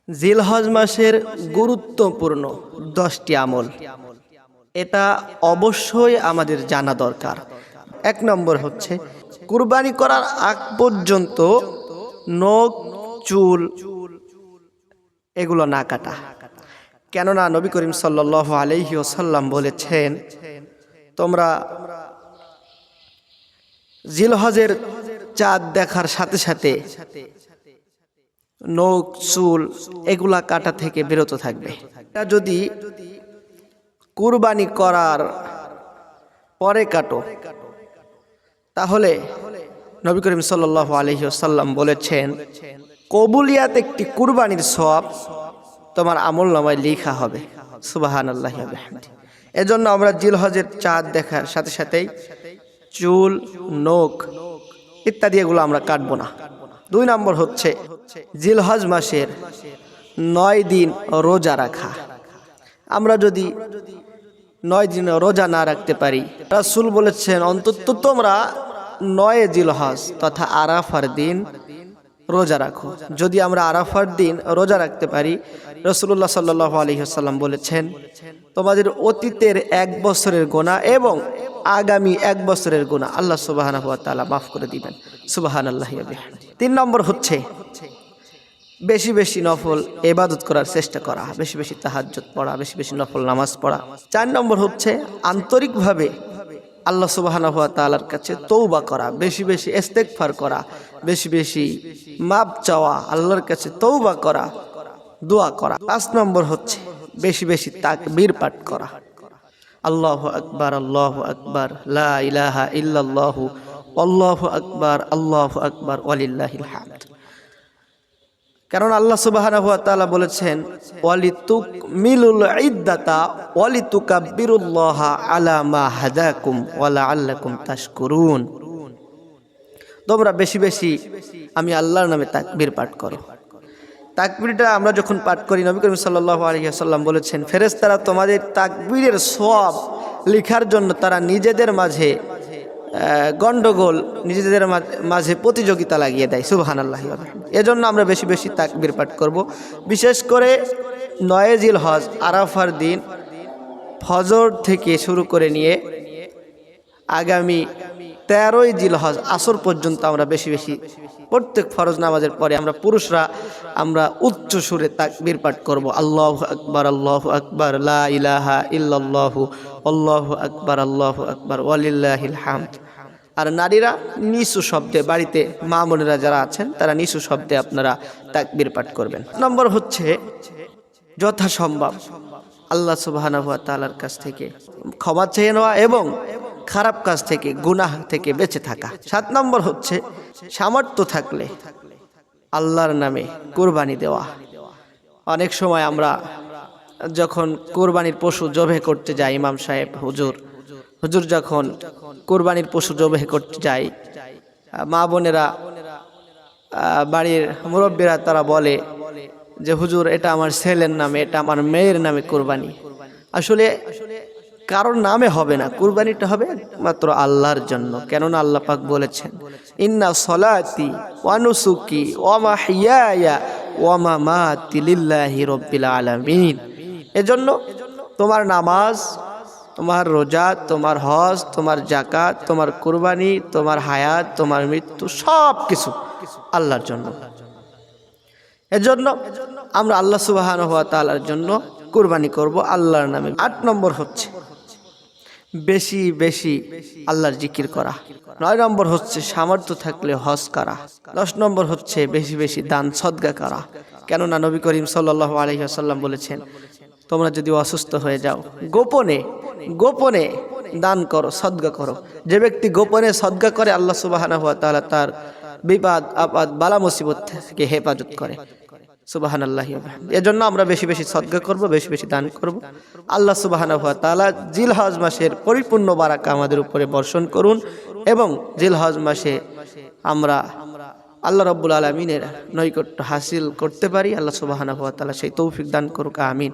জিলহজ মাসের গুরুত্বপূর্ণ 10টি আমল, এটা অবশ্যই আমাদের জানা দরকার। 1 নম্বর হচ্ছে কুরবানি করার আগ পর্যন্ত নখ চুল এগুলো না কাটা। কেননা নবী করিম সাল্লাল্লাহু আলাইহি ওয়াসাল্লাম বলেছেন, তোমরা জিলহজের চাঁদ দেখার সাথে সাথে নখ চুল এগুলা কাটা থেকে বিরত থাকবে। এটা যদি কুরবানি করার পরে কাটো তাহলে নবী করিম সাল্লাল্লাহু আলাইহি ওয়াসাল্লাম বলেছেন, কবুলিয়াত একটি কুরবানির সওয়াব তোমার আমলনামায় লেখা হবে। সুবহানাল্লাহি ওয়া বিহামদিহি। এজন্য আমরা জিলহজের চাঁদ দেখার সাথে সাথেই চুল নখ ইত্যাদি এগুলো আমরা কাটবো না। 2 নম্বর হচ্ছে জিলহজ মাসের 9 দিন রোজা রাখা। আমরা যদি 9 দিন রোজা না রাখতে পারি, রাসূল বলেছেন অন্তত তোমরা 9 জিলহজ তথা আরাফার দিন রোজা রাখো। যদি আমরা আরাফার দিন রোজা রাখতে পারি, রাসূলুল্লাহ সাল্লাল্লাহু আলাইহি ওয়াসাল্লাম বলেছেন, তোমাদের অতীতের 1 বছরের গুনাহ এবং আগামী 1 বছরের গুনাহ আল্লাহ সুবহানাহু ওয়া তাআলা মাফ করে দিবেন। সুবহানাল্লাহি ওয়া বিহামদিহি। 3 নম্বর হচ্ছে বেশি বেশি নফল ইবাদত করার চেষ্টা করা, বেশি বেশি তাহাজ্জুদ পড়া, বেশি বেশি নফল নামাজ পড়া। 4 নম্বর হচ্ছে আন্তরিকভাবে আল্লাহ সুবহানাহু ওয়া তাআলার কাছে তওবা করা, বেশি বেশি ইস্তেগফার করা, বেশি বেশি মাপ চাওয়া, আল্লাহর কাছে তওবা করা, দোয়া করা। 5 নম্বর হচ্ছে বেশি বেশি তাকবীর পাঠ করা। আল্লাহু আকবার, আল্লাহু আকবার, লা ইলাহা ইল্লাল্লাহু, আল্লাহু আকবার ওয়ালিল্লাহিল হামদ। কারণ আল্লাহ সুবহানাহু ওয়া তাআলা বলেছেন, ওয়ালিতুকমিলুল ইদ্দাতা ওয়ালিতুকাব্বিরুল্লাহা আলা মা হাদাকুম ওয়া লাআল্লাকুম তাশকুরুন। তোমরা বেশি বেশি আমি আল্লাহর নামে তাকবীর পাঠ করো। তাকবীরটা আমরা যখন পাঠ করি, নবী করিম সাল্লাল্লাহু আলাইহি ওয়াসাল্লাম বলেছেন, ফেরেশতারা তোমাদের তাকবীরের সওয়াব লেখার জন্য তারা নিজেদের মাঝে গন্ডগোল, নিজেদের মাঝে প্রতিযোগিতা লাগিয়ে দেয়। সুবহানাল্লাহি ওয়া বিহামদিহি। এজন্য আমরা বেশি বেশি তাকবীর পাঠ করব। বিশেষ করে 9 জিলহজ আরাফার দিন ফজর থেকে শুরু করে নিয়ে আগামী 13 জিলহজ আসর পর্যন্ত আমরা বেশি বেশি প্রত্যেক ফরজ নামাজের পরে আমরা পুরুষরা আমরা উচ্চ সুরে তাকবীর পাঠ করব। আল্লাহু আকবার, লা ইলাহা ইল্লাল্লাহু, আল্লাহু আকবার ওয়ালিল্লাহিল হামদ। আর নারীরা নিচু শব্দে, বাড়িতে মা বোনেরা যারা আছেন তারা নিচু শব্দে আপনারা তাকবীর পাঠ করবেন। নম্বর হচ্ছে যথাসম্ভব আল্লাহ সুবহানাহু ওয়া তাআলার কাছ থেকে ক্ষমা চেয়ে নেওয়া এবং খারাপ কাজ থেকে, গুনাহ থেকে বেঁচে থাকা। 7 নম্বর হচ্ছে সামর্থ্য থাকলে আল্লাহর নামে কুরবানি দেওয়া। অনেক সময় আমরা যখন কুরবানির পশু জবাই করতে যাই, ইমাম সাহেব হুজুর যখন কুরবানির পশু জবাই করতে যাই, মা বোনেরা, বাড়ির মুরব্বীরা তারা বলে যে হুজুর এটা আমার ছেলের নামে, এটা আমার মেয়ের নামে কুরবানি। আসলে কারোর নামে হবে না, কুরবানিটা হবে মাত্র আল্লাহর জন্য। কেননা আল্লাহ পাক বলেছেন, ইন্না সলাতি ওয়া নুসুকি ওয়া মাহইয়ায়া ওয়া মামাতি লিল্লাহি রাব্বিল আলামিন। এজন্য তোমার নামাজ, তোমার রোজা, তোমার হজ, তোমার যাকাত, তোমার কুরবানি, তোমার হায়াত, তোমার মৃত্যু সব কিছু আল্লাহর জন্য। এজন্য আমরা আল্লাহ সুবহানাহু ওয়া তাআলার জন্য কুরবানি করব আল্লাহর নামে। 8 নম্বর হচ্ছে বেশি বেশি আল্লাহর জিকির করা। 9 নম্বর হচ্ছে সামর্থ্য থাকলে হজ করা। 10 নম্বর হচ্ছে বেশি বেশি দান সদকা করা। কেননা নবী করিম সাল্লাল্লাহু আলাইহি ওয়াসাল্লাম বলেছেন, তোমরা যদি অসুস্থ হয়ে যাও, গোপনে গোপনে দান করো, সদকা করো। যে ব্যক্তি গোপনে সদকা করে আল্লাহ সুবহানাহু ওয়া তাআলা তার বিপদ আপদ বালা মুসিবত থেকে হেফাজত করে। সুবহানাল্লাহি ওয়া বিহামদিহি। এজন্য আমরা বেশি বেশি সদকা করব, বেশি বেশি দান করব। আল্লাহ সুবহানাহু ওয়া তাআলা জিলহজ মাসের পরিপূর্ণ বারাকা আমাদের উপরে বর্ষণ করুন এবং জিলহজ মাসে আমরা আল্লাহ রাব্বুল আলামিনের নৈকট্য হাসিল করতে পারি। আল্লাহ সুবহানাহু ওয়া তাআলা সেই তৌফিক দান করুক। আমিন।